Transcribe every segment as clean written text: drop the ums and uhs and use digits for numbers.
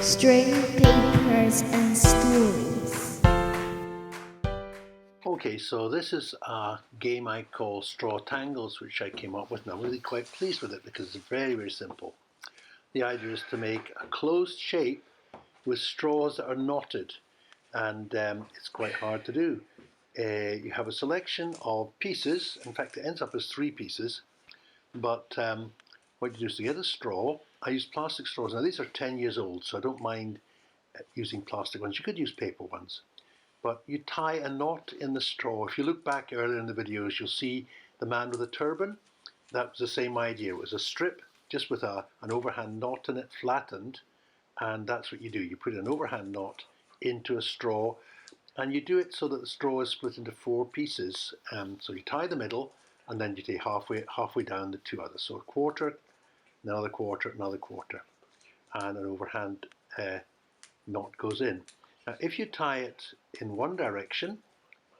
string, papers, and stories. Okay, so this is a game I call Straw Tangles, which I came up with, and I'm really quite pleased with it because it's very, very simple. The idea is to make a closed shape with straws that are knotted, and it's quite hard to do. You have a selection of pieces. In fact, it ends up as 3 pieces, but what you do is to get a straw. I use plastic straws. Now these are 10 years old, so I don't mind using plastic ones. You could use paper ones. But you tie a knot in the straw. If you look back earlier in the videos, you'll see the man with the turban. That was the same idea. It was a strip just with an overhand knot in it, flattened, and that's what you do. You put an overhand knot into a straw, and you do it so that the straw is split into 4 pieces. So you tie the middle, and then you take halfway down the 2 others. So a quarter, another quarter, another quarter, and an overhand knot goes in. Now, if you tie it in one direction,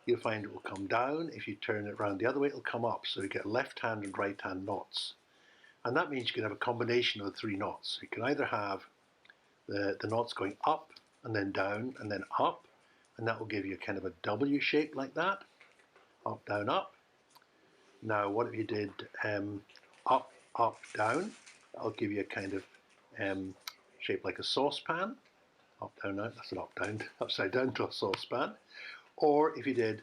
you'll find it will come down. If you turn it around the other way, it'll come up. So you get left hand and right hand knots. And that means you can have a combination of the 3 knots. You can either have the knots going up and then down and then up, and that will give you kind of a W shape like that. Up, down, up. Now what if you did up, up, down? That'll give you a kind of shape like a saucepan. Up, down, out, that's an up, down, upside down to a saucepan. Or if you did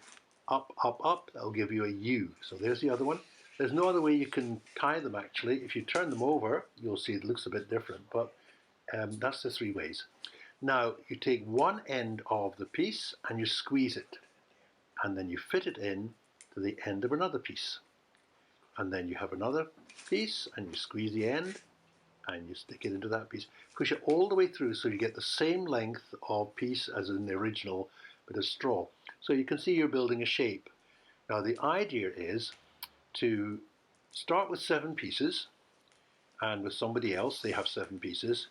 up, up, up, that'll give you a U. So there's the other one. There's no other way you can tie them actually. If you turn them over, you'll see it looks a bit different, but that's the 3 ways. Now you take one end of the piece and you squeeze it, and then you fit it in to the end of another piece. And then you have another piece and you squeeze the end and you stick it into that piece. Push it all the way through so you get the same length of piece as in the original bit of straw. So you can see you're building a shape. Now the idea is to start with 7 pieces, and with somebody else they have 7 pieces,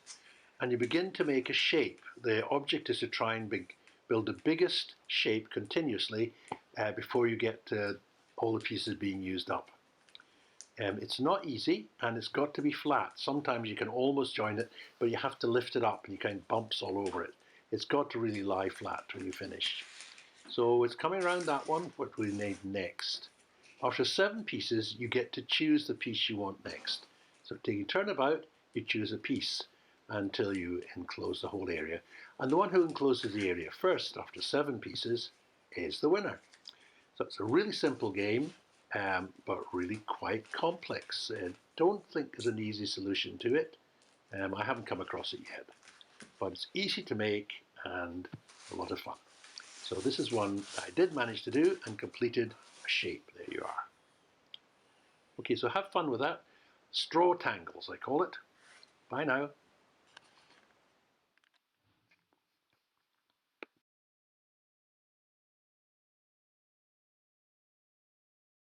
and you begin to make a shape. The object is to try and build the biggest shape continuously before you get all the pieces being used up. It's not easy, and it's got to be flat. Sometimes you can almost join it, but you have to lift it up and you kind of bumps all over it. It's got to really lie flat when you finish. So it's coming around that one, what we need next. After 7 pieces, you get to choose the piece you want next. So taking turn about, you choose a piece until you enclose the whole area. And the one who encloses the area first, after 7 pieces, is the winner. So it's a really simple game, but really quite complex. Don't think there's an easy solution to it. I haven't come across it yet, but it's easy to make and a lot of fun. So this is one I did manage to do and completed a shape. There you are. Okay, so have fun with that. Straw Tangles, I call it. Bye now.